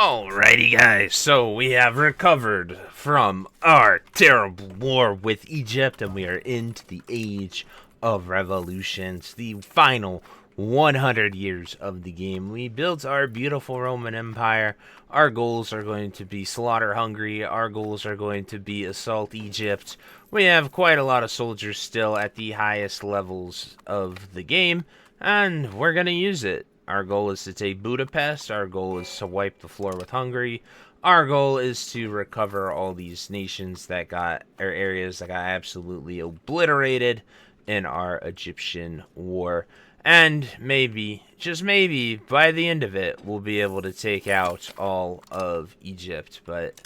Alrighty guys, so we have recovered from our terrible war with Egypt and we are into the age of revolutions, the final 100 years of the game. We built our beautiful Roman Empire. Our goals are going to be slaughter Hungary. Our goals are going to be assault Egypt. We have quite a lot of soldiers still at the highest levels of the game, and we're going to use it. Our goal is to take Budapest. Our goal is to wipe the floor with Hungary. Our goal is to recover all these nations that got, or areas that got absolutely obliterated in our Egyptian war. And maybe, just maybe, by the end of it, we'll be able to take out all of Egypt. But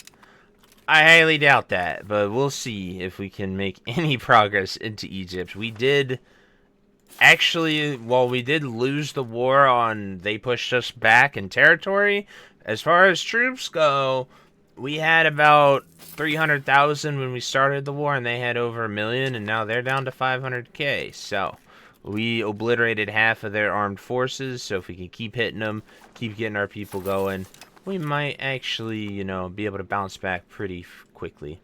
I highly doubt that. But we'll see if we can make any progress into Egypt. We did... Actually, while we did lose the war on they pushed us back in territory, as far as troops go, we had about 300,000 when we started the war, and they had over 1,000,000, and now they're down to 500k. So, we obliterated half of their armed forces, so if we can keep hitting them, keep getting our people going, we might actually, be able to bounce back pretty quickly.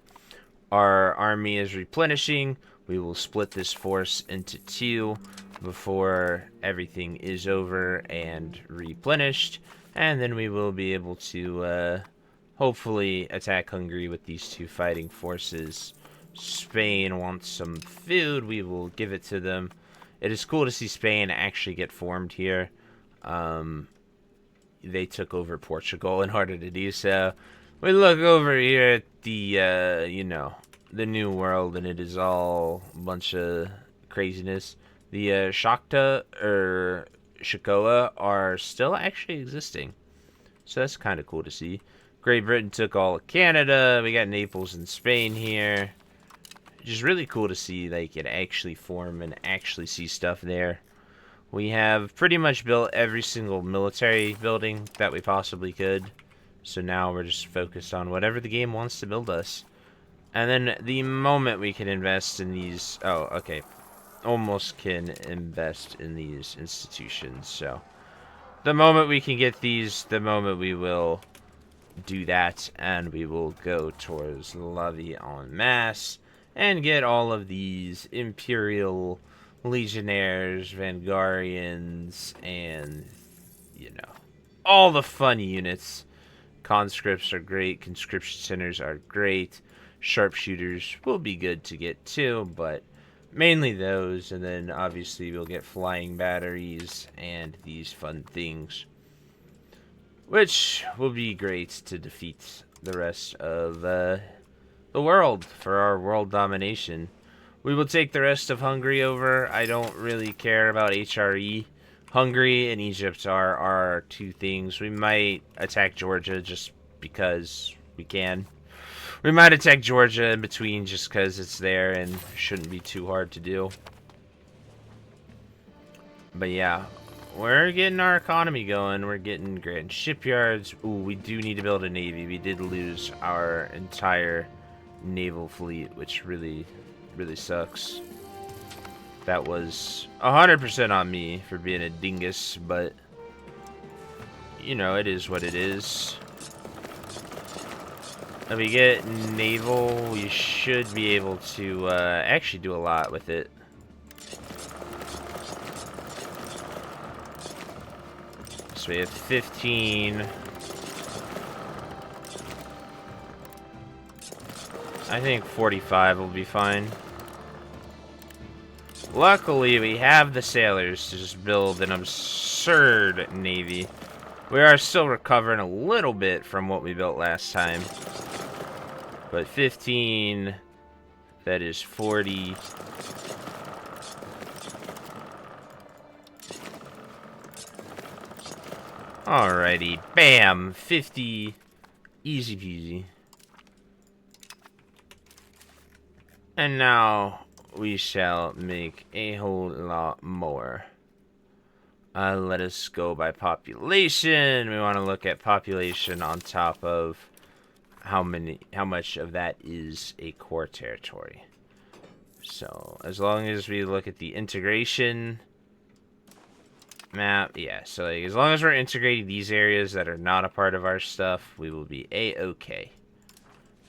Our army is replenishing. We will split this force into two before everything is over and replenished, and then we will be able to hopefully attack Hungary with these two fighting forces. Spain wants some food. We will give it to them. It is cool to see Spain actually get formed here. They took over Portugal in order to do so. We look over here at the, the New World, and it is all a bunch of craziness. The Shakta, or Shakoa, are still actually existing. So that's kind of cool to see. Great Britain took all of Canada. We got Naples and Spain here. Just really cool to see, like, it actually form and actually see stuff there. We have pretty much built every single military building that we possibly could. So now we're just focused on whatever the game wants to build us. And then the moment we can invest in these... Oh, okay. Almost can invest in these institutions. So the moment we can get these, the moment we will do that. And we will go towards Levy en masse and get all of these Imperial Legionnaires, Vangarians, and, all the fun units. Conscripts are great. Conscription centers are great. Sharpshooters will be good to get too, but mainly those, and then obviously we'll get flying batteries and these fun things, which will be great to defeat the rest of the world for our world domination. We will take the rest of Hungary over. I don't really care about HRE. Hungary and Egypt are our two things. We might attack Georgia just because we can. We might attack Georgia in between just because it's there and shouldn't be too hard to do. But yeah, we're getting our economy going. We're getting grand shipyards. Ooh, we do need to build a navy. We did lose our entire naval fleet, which really sucks. That was 100% on me for being a dingus, but it is what it is. If we get naval, we should be able to actually do a lot with it. So we have 15. I think 45 will be fine. Luckily, we have the sailors to just build an absurd navy. We are still recovering a little bit from what we built last time. But 15, that is 40. Alrighty, bam, 50, easy peasy. And now we shall make a whole lot more. Let us go by population. We want to look at population on top of how much of that is a core territory. So as long as we look at the integration map. Yeah, so like, as long as we're integrating these areas that are not a part of our stuff, we will be a-okay.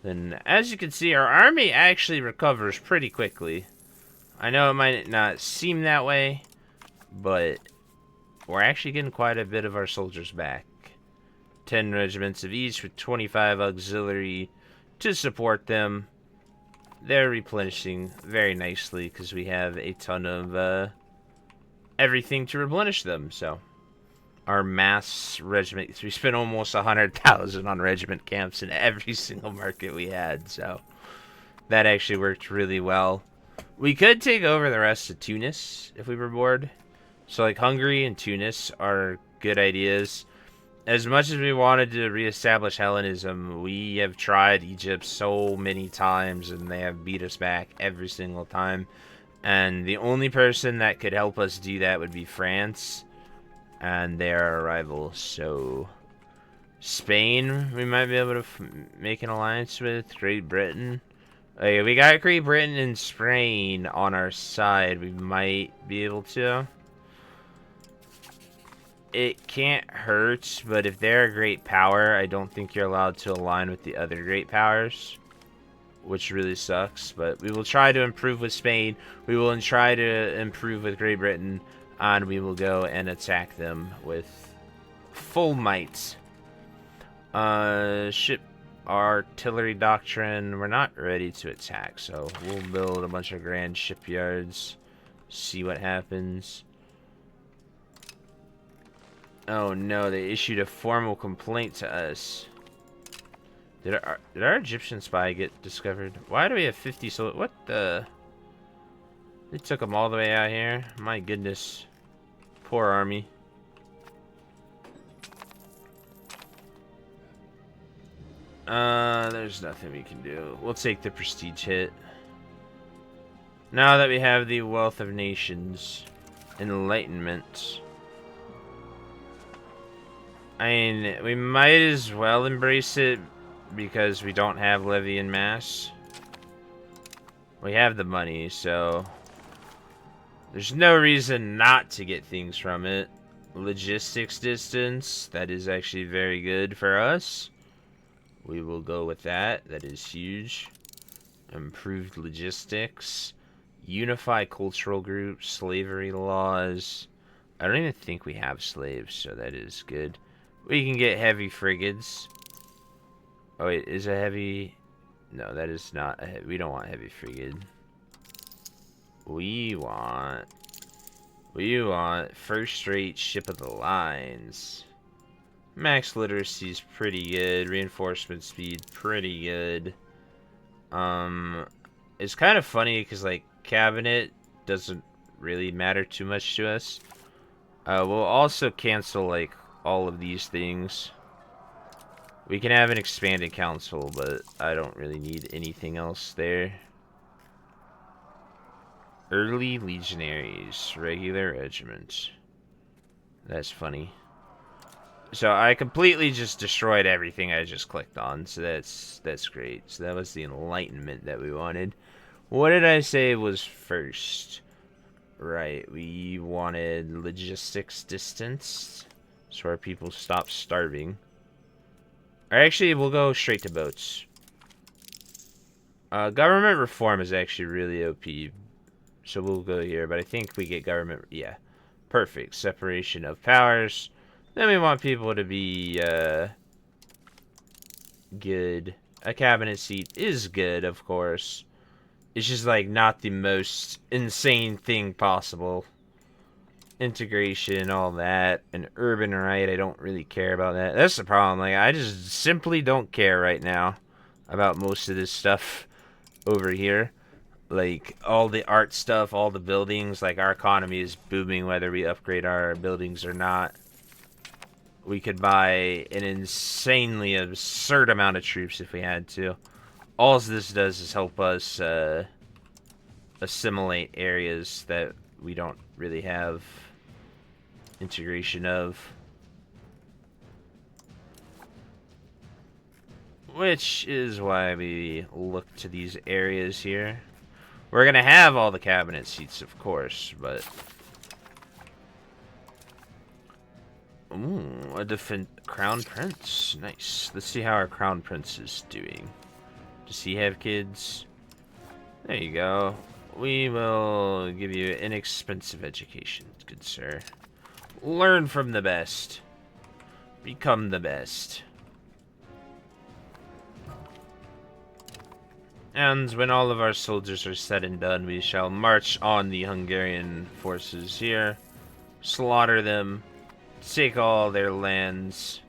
Then, as you can see, our army actually recovers pretty quickly. I know it might not seem that way, but we're actually getting quite a bit of our soldiers back. 10 regiments of each with 25 auxiliary to support them. They're replenishing very nicely because we have a ton of everything to replenish them. So our mass regiment, we spent almost 100,000 on regiment camps in every single market we had. So that actually worked really well. We could take over the rest of Tunis if we were bored. So like Hungary and Tunis are good ideas. As much as we wanted to reestablish Hellenism, we have tried Egypt so many times and they have beat us back every single time. And the only person that could help us do that would be France. And they are our rival. So Spain, we might be able to make an alliance with. Great Britain. Okay, we got Great Britain and Spain on our side. We might be able to. It can't hurt, but if they're a great power, I don't think you're allowed to align with the other great powers, which really sucks. But we will try to improve with Spain. We will try to improve with Great Britain, and we will go and attack them with full might. Ship artillery doctrine. We're not ready to attack, so we'll build a bunch of grand shipyards, see what happens. Oh no, they issued a formal complaint to us. Did our Egyptian spy get discovered? Why do we have 50 soldiers? What the? They took them all the way out here? My goodness. Poor army. There's nothing we can do. We'll take the prestige hit. Now that we have the Wealth of Nations, Enlightenment. I mean, we might as well embrace it because we don't have levy en masse. We have the money, so there's no reason not to get things from it. Logistics distance, that is actually very good for us. We will go with that. That is huge. Improved logistics. Unify cultural groups. Slavery laws. I don't even think we have slaves, so that is good. We can get heavy frigates. Oh wait, is a heavy... No, that is not a heavy... We don't want heavy frigate. We want first-rate ship of the lines. Max literacy is pretty good. Reinforcement speed, pretty good. It's kind of funny because, like, cabinet doesn't really matter too much to us. We'll also cancel, like, all of these things. We can have an expanded council, but I don't really need anything else there. Early legionaries, regular regiment. That's funny. So I completely just destroyed everything I just clicked on, so that's great. So that was the Enlightenment that we wanted. What did I say was first? Right, we wanted logistics distance, so our people stop starving. Or actually, we'll go straight to boats. Government reform is actually really OP, so we'll go here. But I think we get government, yeah, perfect. Separation of powers. Then we want people to be good. A cabinet seat is good, of course. It's just like not the most insane thing possible. Integration, all that. An urban right, I don't really care about that. That's the problem. Like, I just simply don't care right now about most of this stuff over here. Like, all the art stuff, all the buildings. Like, our economy is booming whether we upgrade our buildings or not. We could buy an insanely absurd amount of troops if we had to. All this does is help us assimilate areas that we don't really have integration of. Which is why we look to these areas here. We're going to have all the cabinet seats, of course, but Ooh, a crown prince. Nice. Let's see how our crown prince is doing. Does he have kids? There you go. We will give you an inexpensive education, good sir. Learn from the best. Become the best. And when all of our soldiers are said and done, we shall march on the Hungarian forces here, slaughter them, take all their lands.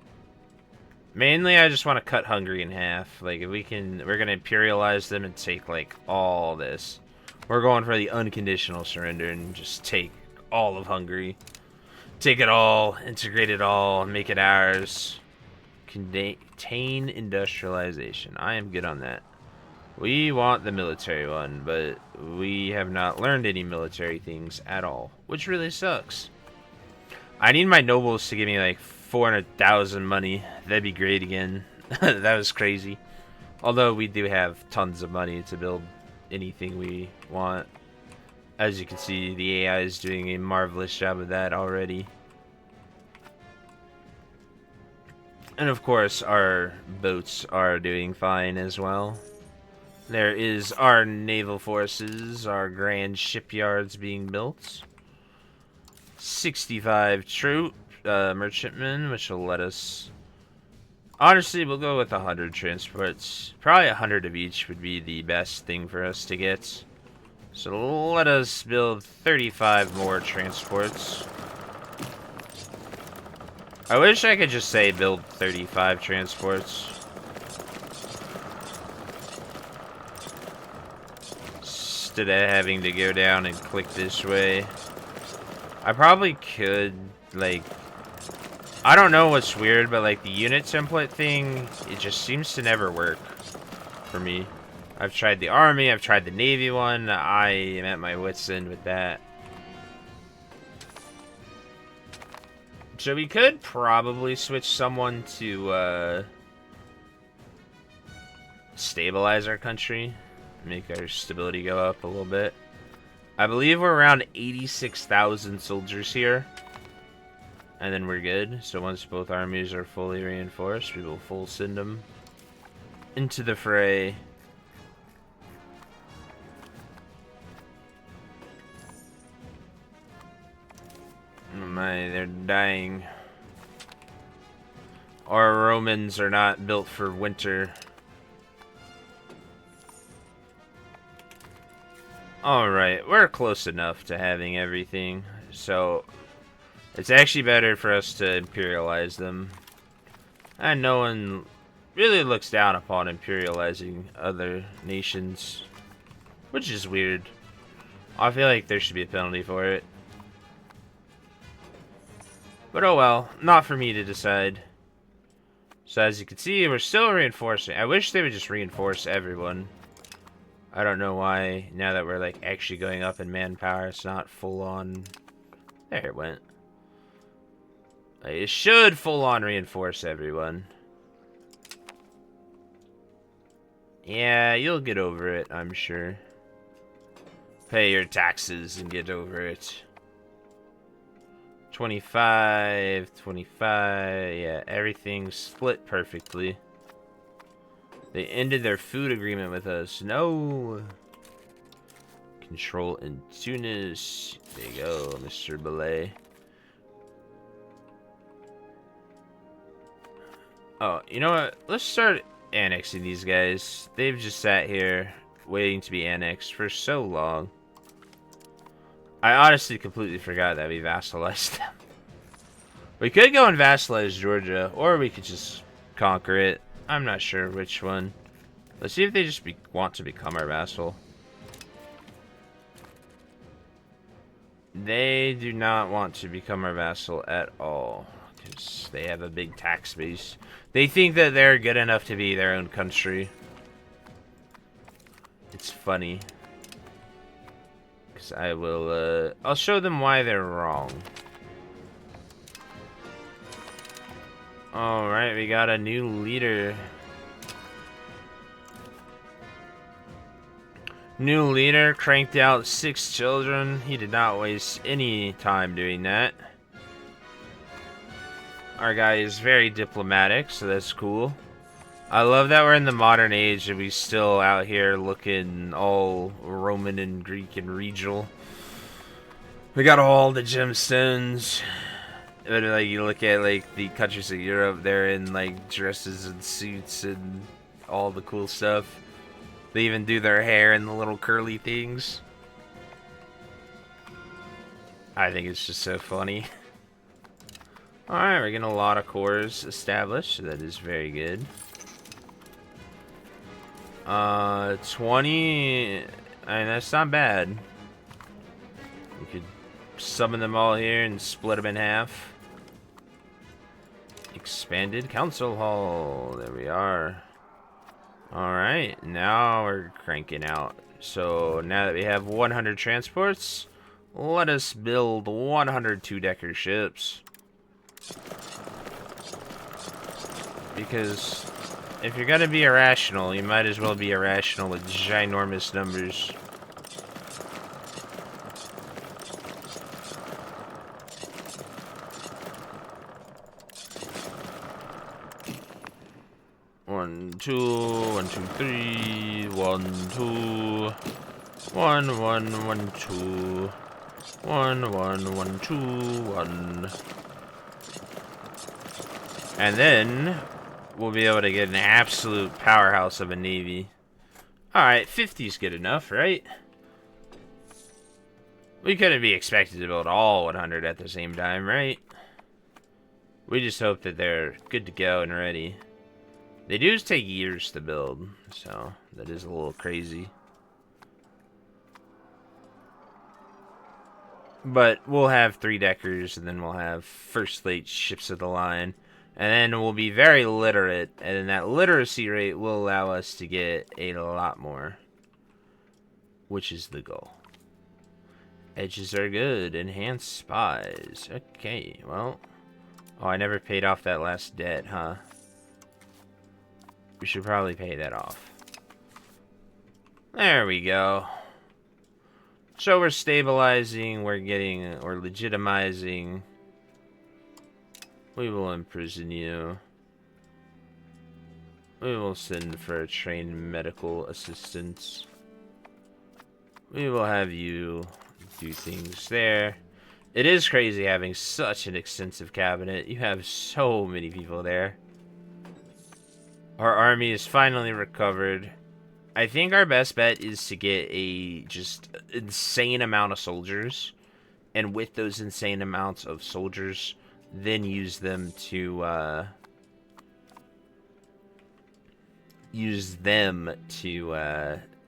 Mainly, I just want to cut Hungary in half. Like, if we can, we're gonna imperialize them and take, like, all this. We're going for the unconditional surrender and just take all of Hungary. Take it all, integrate it all, make it ours. Contain industrialization. I am good on that. We want the military one, but we have not learned any military things at all, which really sucks. I need my nobles to give me like 400,000 money. That'd be great again. That was crazy. Although we do have tons of money to build anything we want. As you can see, the AI is doing a marvelous job of that already. And of course, our boats are doing fine as well. There is our naval forces, our grand shipyards being built. 65 troop merchantmen, which will let us... Honestly, we'll go with 100 transports. Probably 100 of each would be the best thing for us to get. So let us build 35 more transports. I wish I could just say build 35 transports. Instead of having to go down and click this way. I probably could, like... I don't know what's weird, but like the unit template thing, it just seems to never work for me. I've tried the army, I've tried the navy one, I am at my wit's end with that. So we could probably switch someone to stabilize our country. Make our stability go up a little bit. I believe we're around 86,000 soldiers here. And then we're good. So once both armies are fully reinforced, we will full send them into the fray. Oh my, they're dying. Our Romans are not built for winter. Alright, we're close enough to having everything, so it's actually better for us to imperialize them. And no one really looks down upon imperializing other nations, which is weird. I feel like there should be a penalty for it. But oh well, not for me to decide. So as you can see, we're still reinforcing. I wish they would just reinforce everyone. I don't know why, now that we're like actually going up in manpower, it's not full on. There it went. It should full on reinforce everyone. Yeah, you'll get over it, I'm sure. Pay your taxes and get over it. 25, 25, yeah, everything's split perfectly. They ended their food agreement with us. No. Control in Tunis. There you go, Mr. Belay. Oh, you know what? Let's start annexing these guys. They've just sat here waiting to be annexed for so long. I honestly completely forgot that we vassalized them. We could go and vassalize Georgia, or we could just conquer it. I'm not sure which one. Let's see if they just want to become our vassal. They do not want to become our vassal at all, because they have a big tax base. They think that they're good enough to be their own country. It's funny. Because I will, I'll show them why they're wrong. Alright, we got a new leader. New leader cranked out 6 children. He did not waste any time doing that. Our guy is very diplomatic, so that's cool. I love that we're in the modern age and we still out here looking all Roman and Greek and regal. We got all the gemstones. But like you look at like the countries of Europe, they're in like dresses and suits and all the cool stuff. They even do their hair in the little curly things. I think it's just so funny. Alright, we're getting a lot of cores established, so that is very good. 20... I mean, that's not bad. We could summon them all here and split them in half. Expanded Council Hall. There we are. Alright, now we're cranking out. So, now that we have 100 transports, let us build 100 two-decker ships. Because if you're gonna be irrational, you might as well be irrational with ginormous numbers. One, two, 1, 2, 3, 1, 2, 1, 1, 1, 2, 1, 1, 1, 2, 1. And then we'll be able to get an absolute powerhouse of a navy. Alright, 50's good enough, right? We couldn't be expected to build all 100 at the same time, right? We just hope that they're good to go and ready. They do take years to build, so that is a little crazy. But we'll have 3-deckers, and then we'll have first-rate ships of the line. And then we'll be very literate, and then that literacy rate will allow us to get a lot more. Which is the goal. Edges are good. Enhanced spies. Okay, well. Oh, I never paid off that last debt, huh? We should probably pay that off. There we go. So we're stabilizing, we're legitimizing. We will imprison you. We will send for a trained medical assistance. We will have you do things there. It is crazy having such an extensive cabinet. You have so many people there. Our army is finally recovered. I think our best bet is to get a just insane amount of soldiers. And with those insane amounts of soldiers, then use them to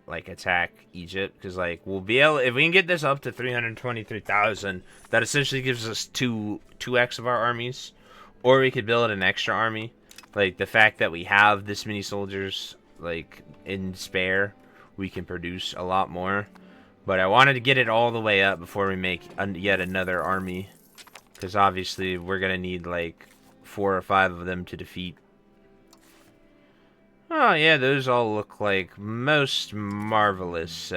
like attack Egypt, because like we'll be able, if we can get this up to 323,000, that essentially gives us 2x of our armies, or we could build an extra army. Like the fact that we have this many soldiers like in spare, we can produce a lot more. But I wanted to get it all the way up before we make yet another army. Because obviously we're going to need like 4 or 5 of them to defeat. Oh yeah, those all look like most marvelous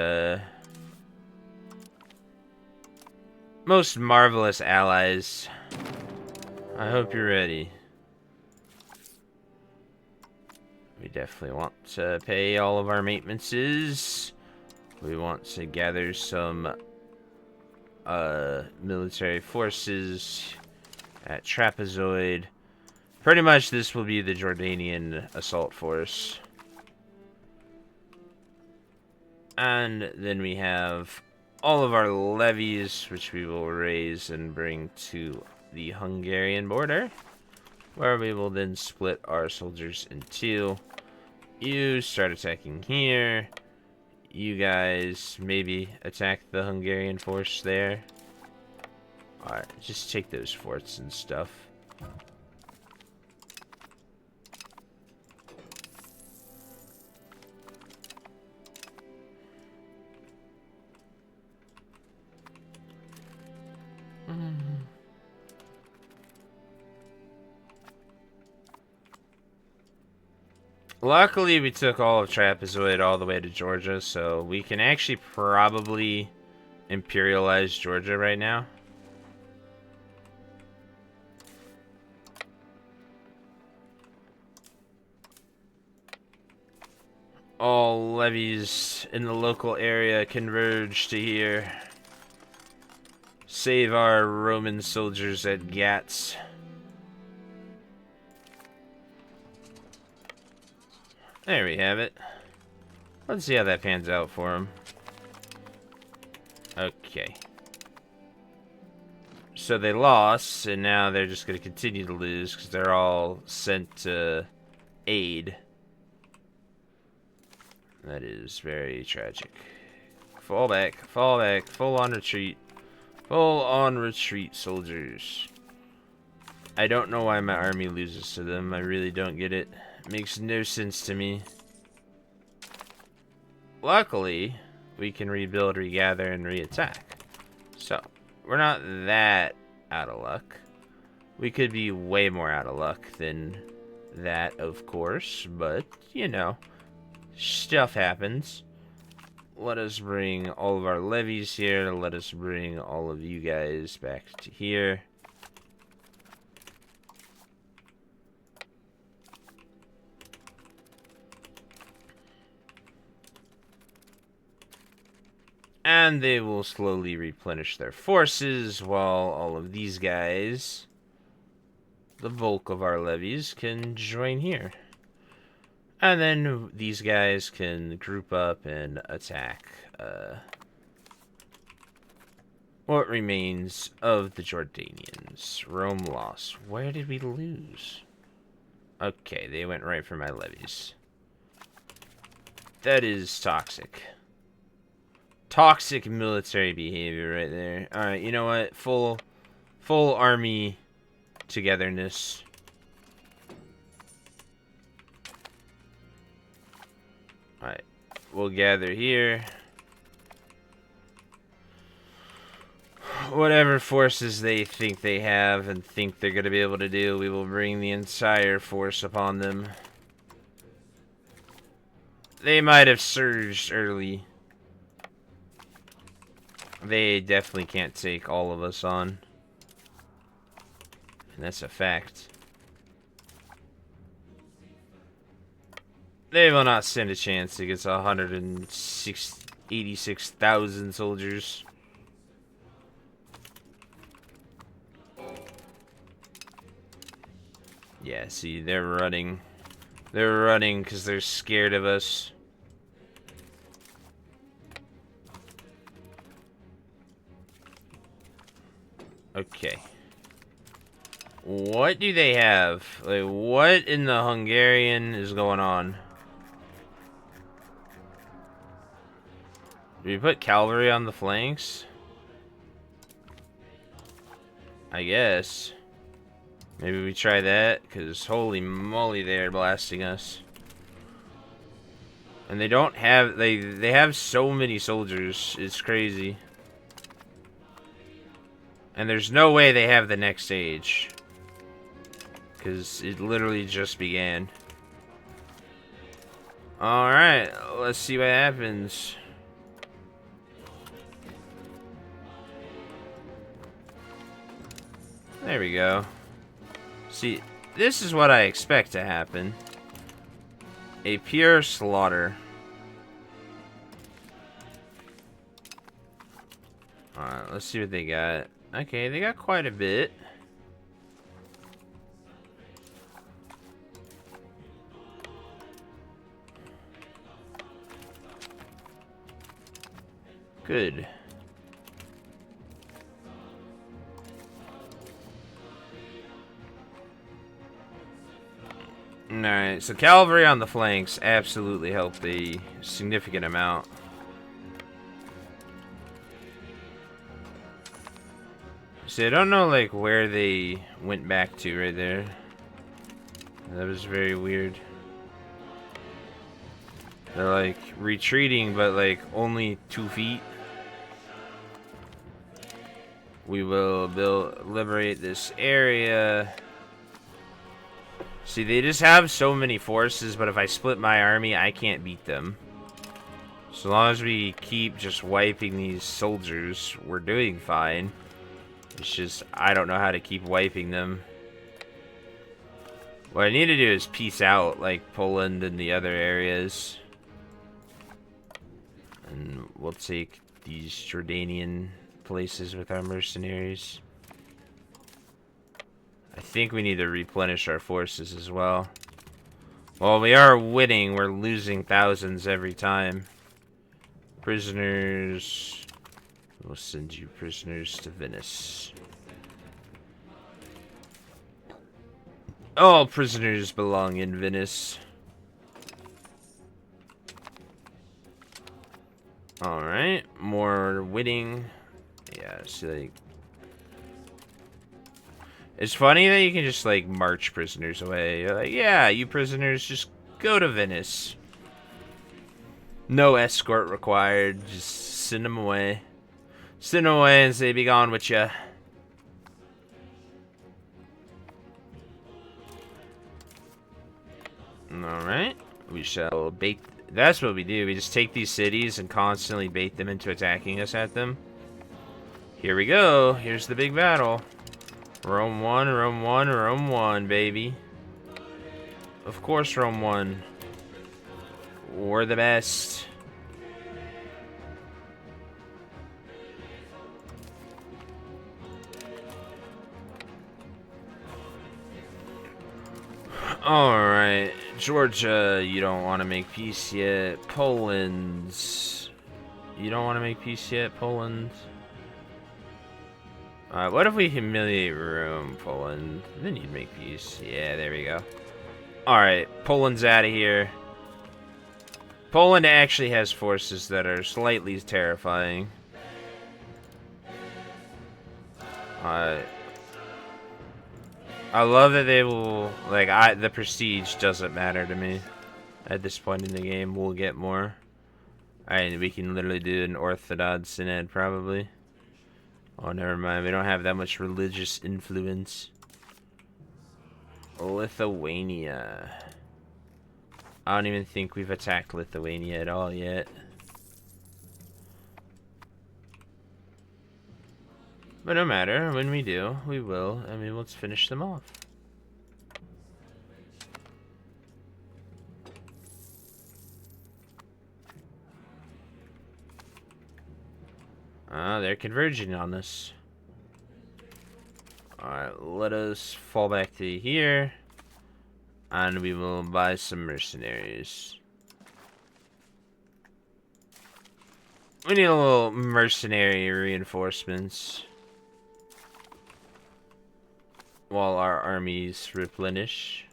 allies. I hope you're ready. We definitely want to pay all of our maintenances. We want to gather some military forces at Trapezoid. Pretty much this will be the Jordanian assault force. And then we have all of our levies, which we will raise and bring to the Hungarian border, where we will then split our soldiers in 2. You start attacking here. You guys maybe attack the Hungarian force there. Alright, just take those forts and stuff. Luckily, we took all of Trapezoid all the way to Georgia, so we can actually probably imperialize Georgia right now. All levies in the local area converge to here. Save our Roman soldiers at Gats. There we have it. Let's see how that pans out for them. Okay. So they lost, and now they're just going to continue to lose because they're all sent to aid. That is very tragic. Fall back, full on retreat. Full on retreat, soldiers. I don't know why my army loses to them. I really don't get it. It makes no sense to me. Luckily, we can rebuild, regather, and re-attack. So, we're not that out of luck. We could be way more out of luck than that, of course, but, you know, stuff happens. Let us bring all of our levies here. Let us bring all of you guys back to here. And they will slowly replenish their forces while all of these guys, the bulk of our levies, can join here. And then these guys can group up and attack what remains of the Jordanians. Rome lost. Where did we lose? Okay, they went right for my levies. That is toxic. Toxic military behavior right there. Alright, you know what? Full army togetherness. Alright, we'll gather here. Whatever forces they think they have and think they're going to be able to do, we will bring the entire force upon them. They might have surged early. They definitely can't take all of us on. And that's a fact. They will not stand a chance against 186,000 soldiers. Yeah, see, they're running. They're running because they're scared of us. Okay. What do they have? Like, what in the Hungarian is going on? Do we put cavalry on the flanks? I guess. Maybe we try that, because holy moly, they're blasting us. And they don't have, they have so many soldiers, it's crazy. And there's no way they have the next stage. Because it literally just began. Alright, let's see what happens. There we go. See, this is what I expect to happen. A pure slaughter. Alright, let's see what they got. Okay, they got quite a bit. Good. Alright, so cavalry on the flanks absolutely helped a significant amount. See, I don't know, like, where they went back to right there. That was very weird. They're, like, retreating, but, like, only 2 feet. We will liberate this area. See, they just have so many forces, but if I split my army, I can't beat them. So long as we keep just wiping these soldiers, we're doing fine. It's just, I don't know how to keep wiping them. What I need to do is peace out, like Poland and the other areas. And we'll take these Jordanian places with our mercenaries. I think we need to replenish our forces as well. Well, we are winning. We're losing thousands every time. Prisoners. We'll send you prisoners to Venice. All prisoners belong in Venice. Alright, more winning. Yeah, so like... It's funny that you can just, like, march prisoners away. You're like, yeah, you prisoners, just go to Venice. No escort required. Just send them away. Send them away and say, be gone with ya. Alright. We shall bait... That's what we do. We just take these cities and constantly bait them into attacking us at them. Here we go. Here's the big battle. Rome 1, Rome 1, Rome 1, baby. Of course Rome 1. We're the best. Alright. Georgia, you don't want to make peace yet. Poland. You don't want to make peace yet, Poland. Alright, what if we humiliate Rome, Poland? Then you'd make peace. Yeah, there we go. Alright, Poland's out of here. Poland actually has forces that are slightly terrifying. Alright. I love that they will, like, the prestige doesn't matter to me. At this point in the game, we'll get more. Alright, we can literally do an Orthodox Synod, probably. Oh, never mind. We don't have that much religious influence. Lithuania. I don't even think we've attacked Lithuania at all yet. But no matter, when we do, we will. I mean, let's finish them off. They're converging on us. Alright, let us fall back to here. And we will buy some mercenaries. We need a little mercenary reinforcements. While our armies replenish.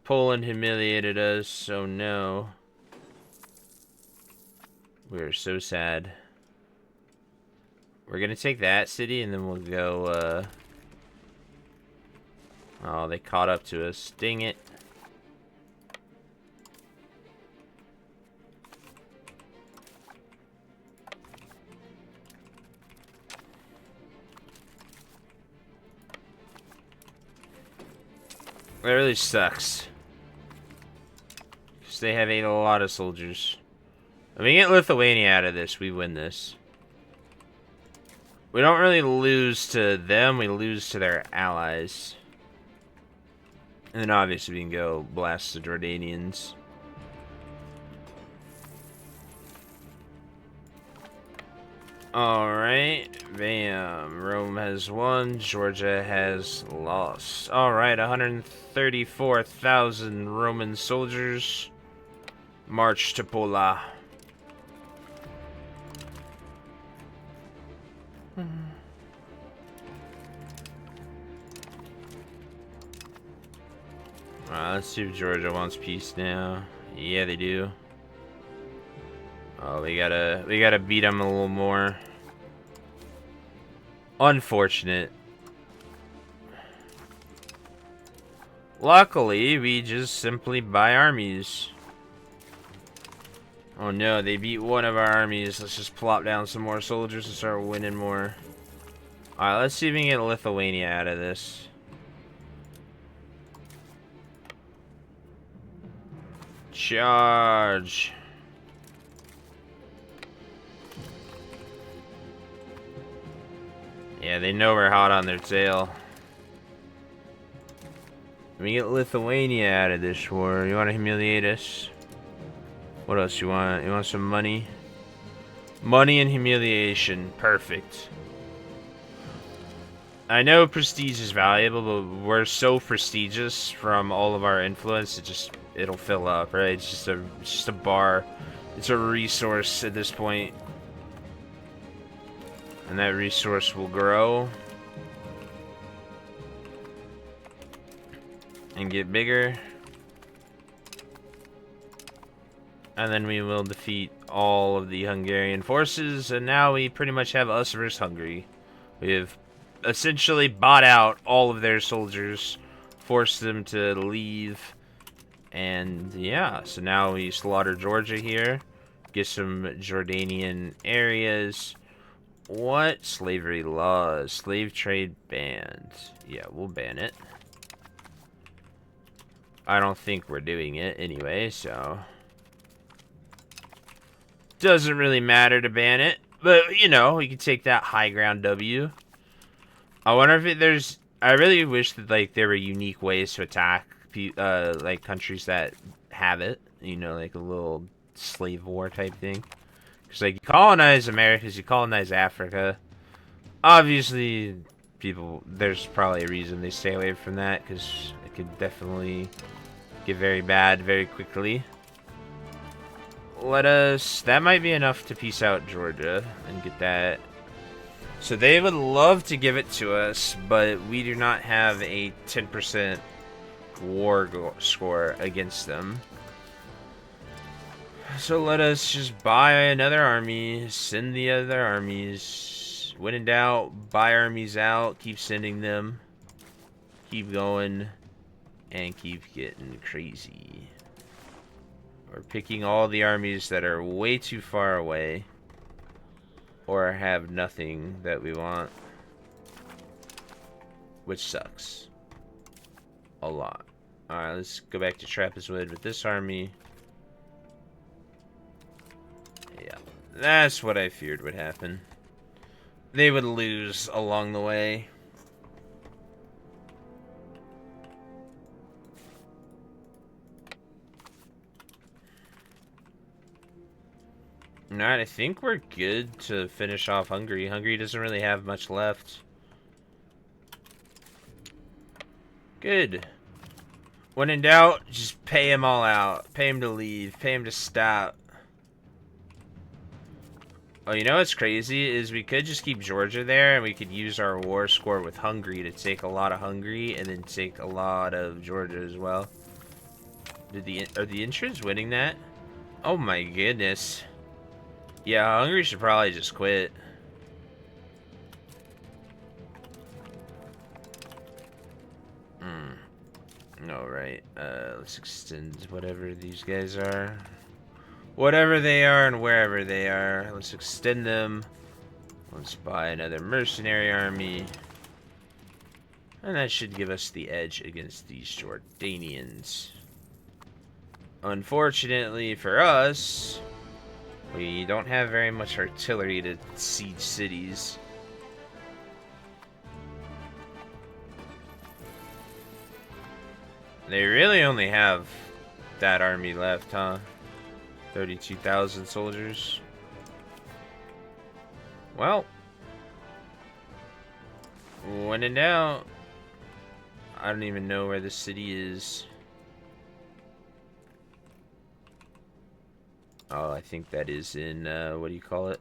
Poland humiliated us, so no. We're so sad. We're gonna take that city and then we'll go, Oh, they caught up to us. Dang it. That really sucks. Because they have a lot of soldiers. If we get Lithuania out of this, we win this. We don't really lose to them, we lose to their allies. And then obviously we can go blast the Jordanians. Alright, bam. Rome has won, Georgia has lost. Alright, 134,000 Roman soldiers march to Pola. Alright, let's see if Georgia wants peace now. Yeah, they do. Oh, we gotta beat them a little more. Unfortunate. Luckily, we just simply buy armies. Oh no, they beat one of our armies. Let's just plop down some more soldiers and start winning more. Alright, let's see if we can get Lithuania out of this. Charge. Yeah, they know we're hot on their tail. Let me get Lithuania out of this war. You want to humiliate us? What else you want? You want some money? Money and humiliation. Perfect. I know prestige is valuable, but we're so prestigious from all of our influence, it'll fill up, right? It's just a bar. It's a resource at this point. And that resource will grow and get bigger. And then we will defeat all of the Hungarian forces, and now we pretty much have us versus Hungary. We have essentially bought out all of their soldiers, forced them to leave, and yeah, so now we slaughter Georgia here, get some Jordanian areas. What? Slavery laws, slave trade banned. Yeah, we'll ban it. I don't think we're doing it anyway, so doesn't really matter to ban it, but you know, we can take that high ground W. I wonder if there's. I really wish that like there were unique ways to attack, like countries that have it. You know, like a little slave war type thing. Because like you colonize Americas, you colonize Africa. Obviously, there's probably a reason they stay away from that because it could definitely get very bad very quickly. That might be enough to peace out Georgia and get that. So they would love to give it to us, but we do not have a 10% war score against them. So let us just buy another army, send the other armies. When in doubt, buy armies out, keep sending them. Keep going, and keep getting crazy. We're picking all the armies that are way too far away or have nothing that we want, which sucks a lot. Alright, let's go back to Trapezoid with this army. Yeah, that's what I feared would happen. They would lose along the way. Alright, I think we're good to finish off Hungary. Hungary doesn't really have much left. Good. When in doubt, just pay him all out. Pay him to leave. Pay him to stop. Oh, you know what's crazy? Is we could just keep Georgia there, and we could use our war score with Hungary to take a lot of Hungary, and then take a lot of Georgia as well. Are the Introns winning that? Oh my goodness. Yeah, Hungary should probably just quit. Alright, let's extend whatever these guys are. Whatever they are and wherever they are, let's extend them. Let's buy another mercenary army. And that should give us the edge against these Jordanians. Unfortunately for us, we don't have very much artillery to siege cities. They really only have that army left, huh? 32,000 soldiers. Well, when in doubt, I don't even know where the city is. Oh, I think that is in, what do you call it?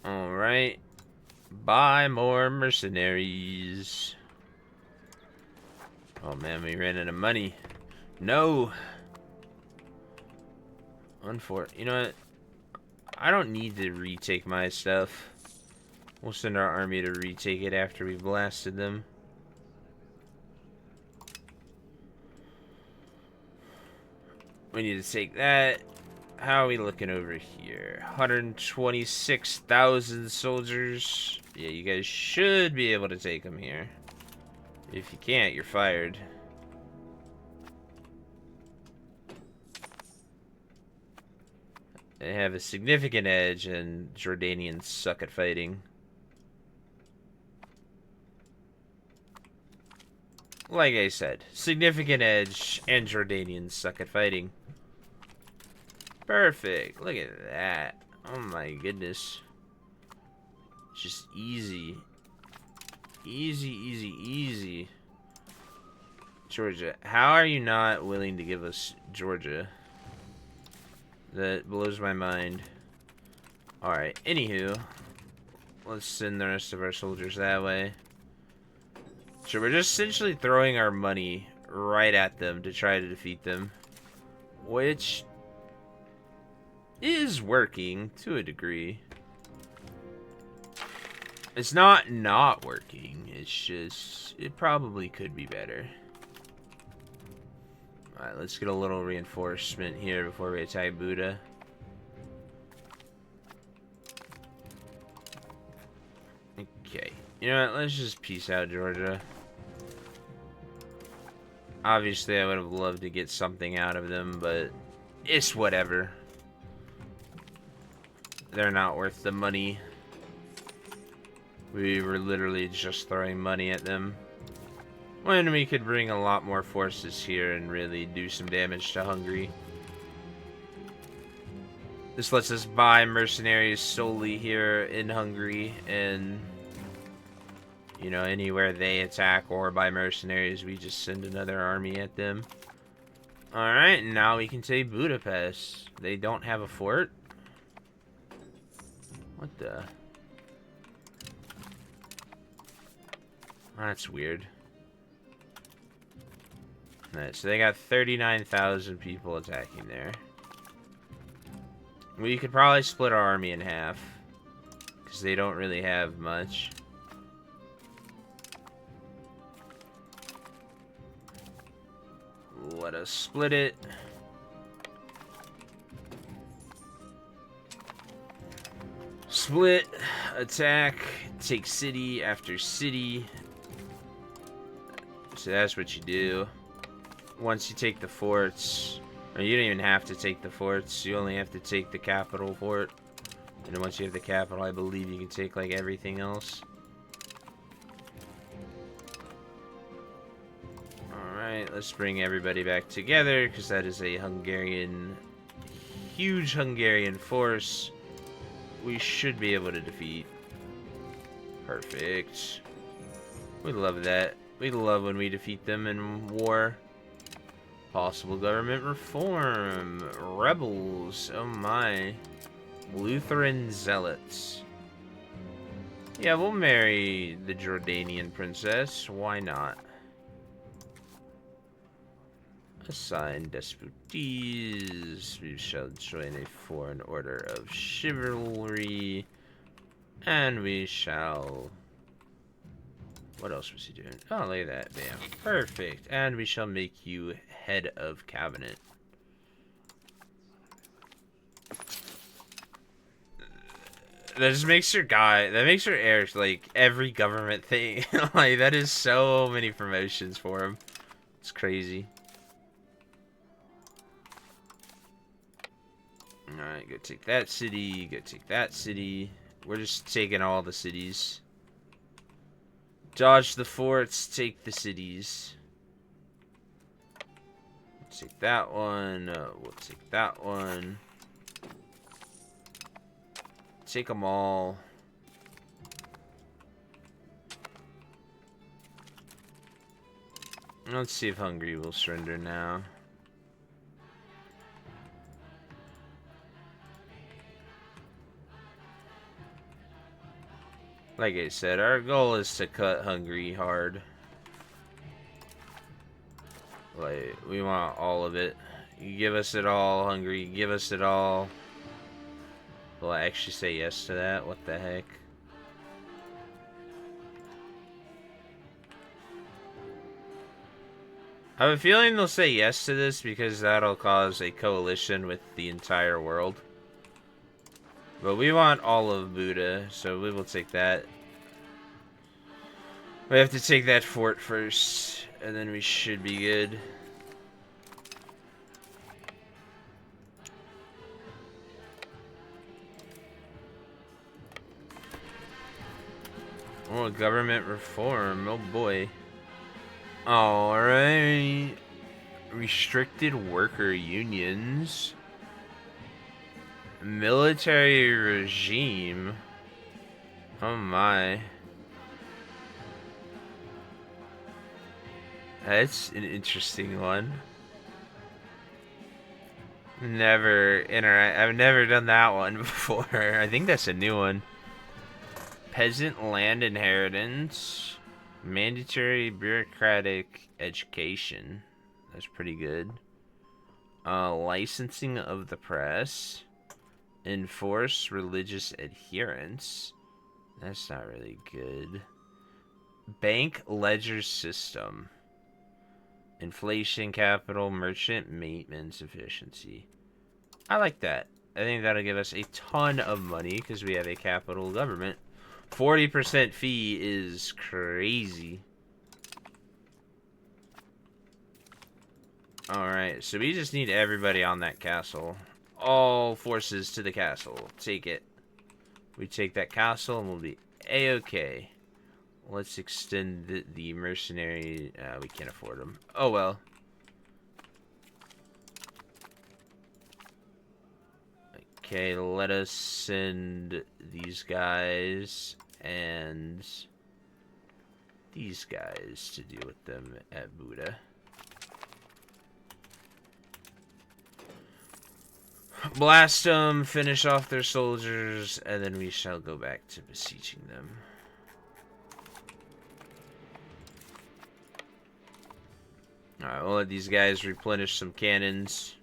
Alright. Buy more mercenaries. Oh man, we ran out of money. No! You know what? I don't need to retake my stuff. We'll send our army to retake it after we blasted them. We need to take that. How are we looking over here? 126,000 soldiers. Yeah, you guys should be able to take them here. If you can't, you're fired. They have a significant edge, and Jordanians suck at fighting. Like I said, significant edge, and Jordanians suck at fighting. Perfect. Look at that. Oh my goodness. Just easy. Easy, easy, easy. Georgia. How are you not willing to give us Georgia? That blows my mind. Alright, anywho. Let's send the rest of our soldiers that way. So we're just essentially throwing our money right at them to try to defeat them. Which is working to a degree. It's not working. It's just, it probably could be better. Alright, let's get a little reinforcement here before we attack Buddha. Okay. You know what? Let's just peace out, Georgia. Obviously, I would have loved to get something out of them, but it's whatever. They're not worth the money. We were literally just throwing money at them. When we could bring a lot more forces here and really do some damage to Hungary. This lets us buy mercenaries solely here in Hungary, and you know, anywhere they attack or buy mercenaries, we just send another army at them. Alright, now we can take Budapest. They don't have a fort? What the? That's weird. Alright, so they got 39,000 people attacking there. We could probably split our army in half, because they don't really have much. Let us split it. Split, attack, take city after city. So that's what you do. Once you take the forts, or you don't even have to take the forts, you only have to take the capital fort. And then once you have the capital, I believe you can take like everything else. Alright, let's bring everybody back together, because that is a huge Hungarian force. We should be able to defeat. Perfect. We love that. We love when we defeat them in war. Possible government reform. Rebels. Oh my. Lutheran zealots. Yeah, we'll marry the Jordanian princess. Why not? Assign despoties. We shall join a foreign order of chivalry. And we shall... What else was he doing? Oh, look at that. Bam. Perfect. And we shall make you head of cabinet. That just makes your guy... That makes your heir, like, every government thing. Like, that is so many promotions for him. It's crazy. Alright, go take that city. Go take that city. We're just taking all the cities. Dodge the forts, take the cities. Take that one. We'll take that one. Take them all. Let's see if Hungary will surrender now. Like I said, our goal is to cut Hungary hard. Like, we want all of it. You give us it all, Hungary. Give us it all. Will I actually say yes to that? What the heck? I have a feeling they'll say yes to this because that'll cause a coalition with the entire world. But we want all of Buda, so we will take that. We have to take that fort first, and then we should be good. Oh, government reform. Oh boy. Alright. Restricted worker unions. Military regime. Oh my. That's an interesting one. I've never done that one before. I think that's a new one. Peasant land inheritance. Mandatory bureaucratic education. That's pretty good. Licensing of the press. Enforce religious adherence. That's not really good. Bank ledger system. Inflation capital, merchant maintenance efficiency. I like that. I think that'll give us a ton of money because we have a capital government. 40% fee is crazy. Alright, so we just need everybody on that castle. All forces to the castle. Take it. We take that castle and we'll be A-okay. Let's extend the mercenary. We can't afford them. Oh well. Okay, let us send these guys and these guys to deal with them at Buda. Blast them, finish off their soldiers, and then we shall go back to besieging them. Alright, we'll let these guys replenish some cannons.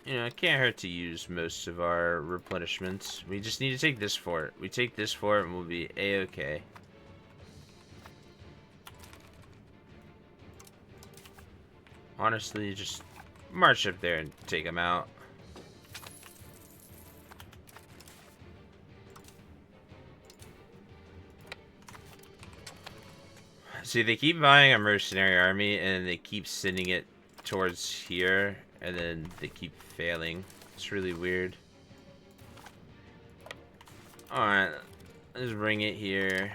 You know, it can't hurt to use most of our replenishments. We just need to take this fort. We take this fort and we'll be A-okay. Honestly, just march up there and take them out. See, they keep buying a mercenary army, and they keep sending it towards here, and then they keep failing. It's really weird. Alright, let's bring it here.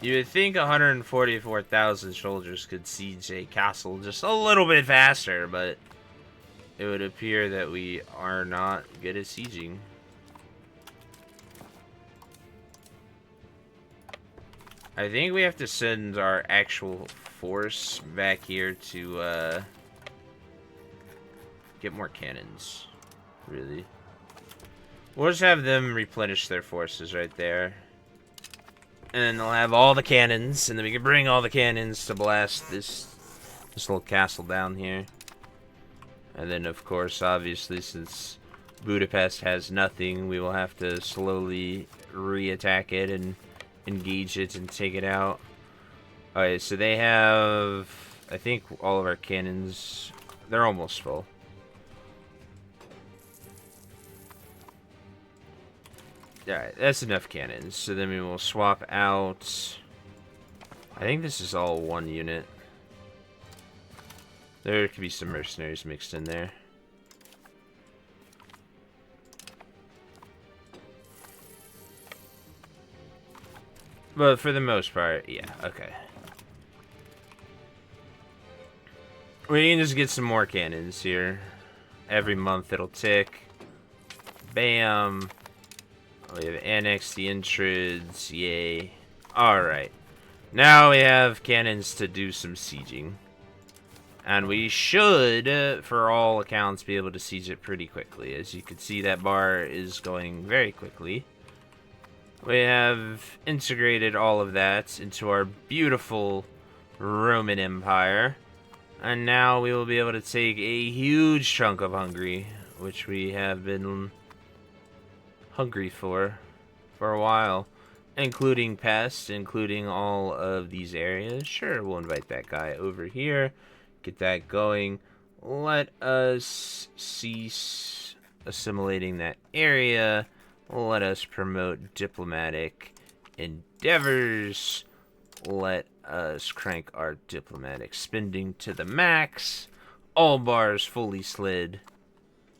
You would think 144,000 soldiers could siege a castle just a little bit faster, but it would appear that we are not good at sieging. I think we have to send our actual force back here to get more cannons, really. We'll just have them replenish their forces right there. And then they'll have all the cannons, and then we can bring all the cannons to blast this little castle down here. And then, of course, obviously, since Budapest has nothing, we will have to slowly re-attack it and engage it and take it out. Alright, so they have, I think, all of our cannons. They're almost full. Alright, that's enough cannons. So then we will swap out. I think this is all one unit. There could be some mercenaries mixed in there. But for the most part, yeah, okay. We can just get some more cannons here. Every month it'll tick. Bam. We have annexed the Intrids. Yay. Alright. Now we have cannons to do some sieging. And we should, for all accounts, be able to siege it pretty quickly. As you can see, that bar is going very quickly. We have integrated all of that into our beautiful Roman Empire. And now we will be able to take a huge chunk of Hungary, which we have been hungry for a while. Including Pest, including all of these areas. Sure, we'll invite that guy over here. Get that going. Let us cease assimilating that area. Let us promote diplomatic endeavors. Let us crank our diplomatic spending to the max. All bars fully slid.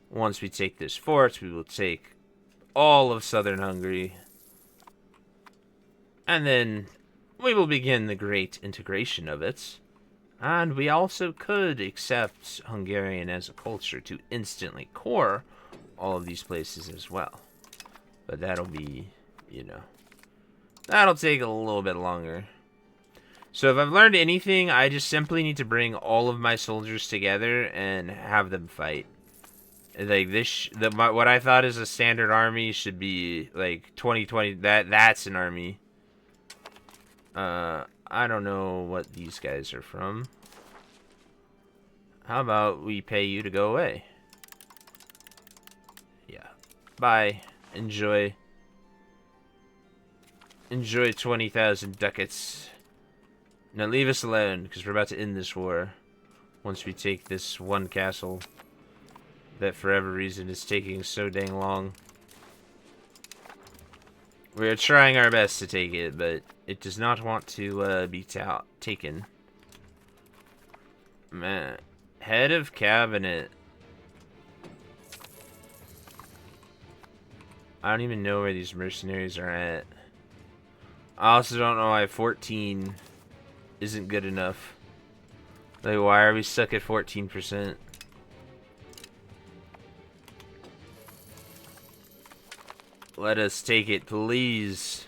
Once we take this fort, we will take all of southern Hungary. And then we will begin the great integration of it. And we also could accept Hungarian as a culture to instantly core all of these places as well. But that'll be, you know, that'll take a little bit longer. So if I've learned anything, I just simply need to bring all of my soldiers together and have them fight. Like this, what I thought is a standard army should be like 2020. That's an army. I don't know what these guys are from. How about we pay you to go away? Yeah. Bye. Enjoy. Enjoy 20,000 ducats. Now leave us alone, because we're about to end this war. Once we take this one castle that for whatever reason is taking so dang long. We're trying our best to take it, but it does not want to be taken. Man. Head of cabinet. I don't even know where these mercenaries are at. I also don't know why 14 isn't good enough. Like, why are we stuck at 14%? Let us take it, please.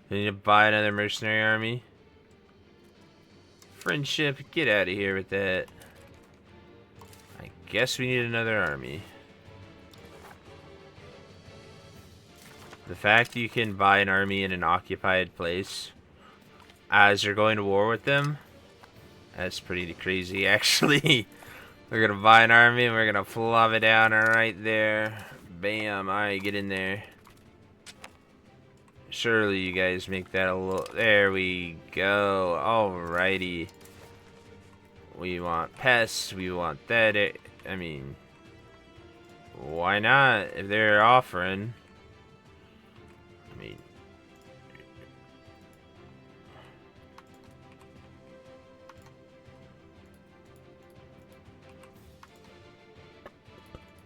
We need to buy another mercenary army. Friendship, get out of here with that. I guess we need another army. The fact that you can buy an army in an occupied place as you're going to war with them, that's pretty crazy, actually. We're gonna buy an army and we're gonna flop it down right there. Bam. Alright, get in there. Surely you guys make that a little... There we go. Alrighty. We want pests. We want that. I mean... Why not? If they're offering... I mean...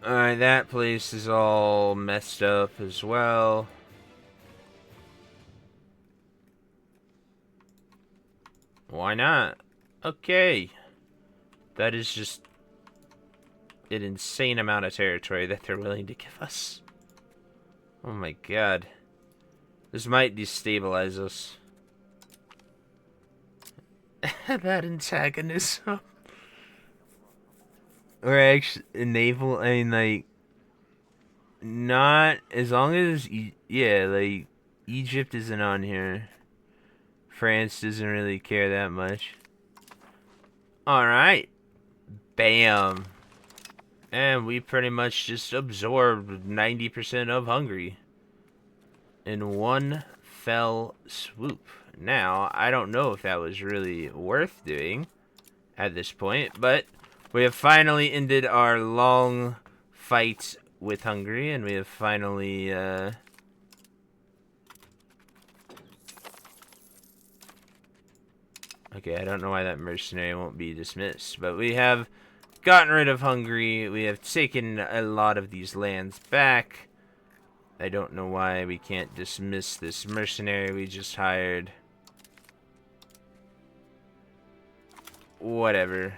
Alright, that place is all messed up as well. Why not? Okay. That is just an insane amount of territory that they're willing to give us. Oh my god. This might destabilize us. That antagonism. Or actually, naval, I mean, like, not, as long as, yeah, like, Egypt isn't on here. France doesn't really care that much. Alright. Bam. And we pretty much just absorbed 90% of Hungary in one fell swoop. Now, I don't know if that was really worth doing at this point, but we have finally ended our long fight with Hungary, and we have finally, okay, I don't know why that mercenary won't be dismissed, but we have gotten rid of Hungary. We have taken a lot of these lands back. I don't know why we can't dismiss this mercenary we just hired. Whatever.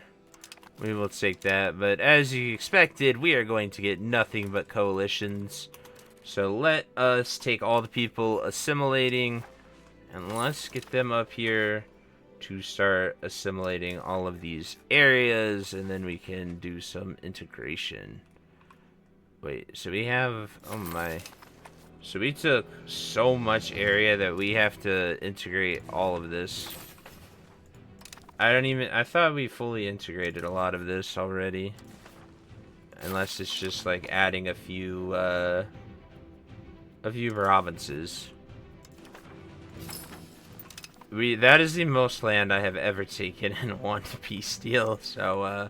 We will take that, but as you expected, we are going to get nothing but coalitions. So let us take all the people assimilating, and let's get them up here to start assimilating all of these areas, and then we can do some integration. Wait, so we have, oh my, so we took so much area that we have to integrate all of this. I thought we fully integrated a lot of this already. Unless it's just like adding a few provinces. That is the most land I have ever taken in one peace deal. So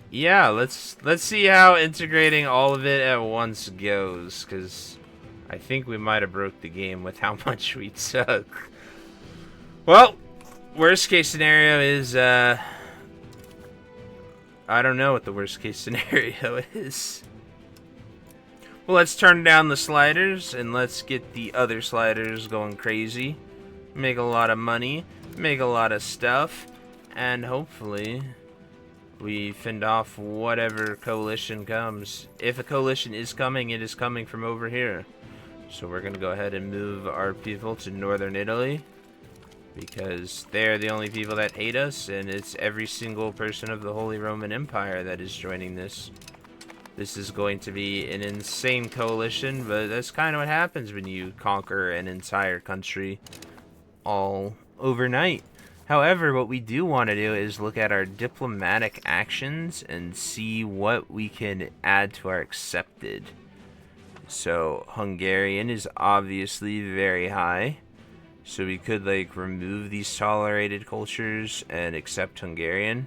yeah, let's see how integrating all of it at once goes, cuz I think we might have broke the game with how much we took. Well, worst case scenario is, I don't know what the worst case scenario is. Well, let's turn down the sliders, and let's get the other sliders going crazy. Make a lot of money, make a lot of stuff, and hopefully we fend off whatever coalition comes. If a coalition is coming, it is coming from over here. So we're going to go ahead and move our people to northern Italy, because they're the only people that hate us, and it's every single person of the Holy Roman Empire that is joining this. This is going to be an insane coalition, but that's kind of what happens when you conquer an entire country all overnight. However, what we do want to do is look at our diplomatic actions and see what we can add to our accepted. So Hungarian is obviously very high, so we could like remove these tolerated cultures and accept Hungarian.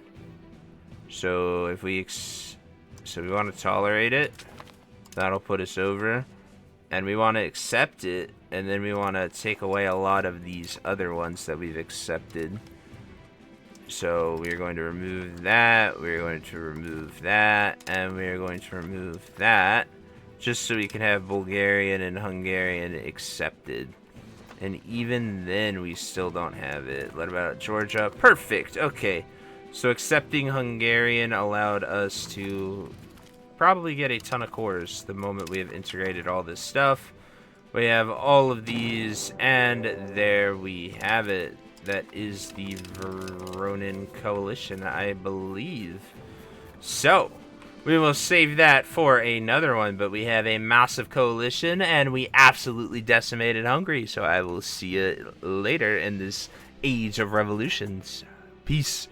So if we so we want to tolerate it, that'll put us over, and we want to accept it, and then we want to take away a lot of these other ones that we've accepted. So we're going to remove that, we're going to remove that, and we're going to remove that, just so we can have Bulgarian and Hungarian accepted. And even then, we still don't have it. What about Georgia? Perfect. Okay. So accepting Hungarian allowed us to probably get a ton of cores the moment we have integrated all this stuff. We have all of these, and there we have it. That is the Veronin Coalition, I believe. So we will save that for another one, but we have a massive coalition, and we absolutely decimated Hungary. So I will see you later in this age of revolutions. Peace.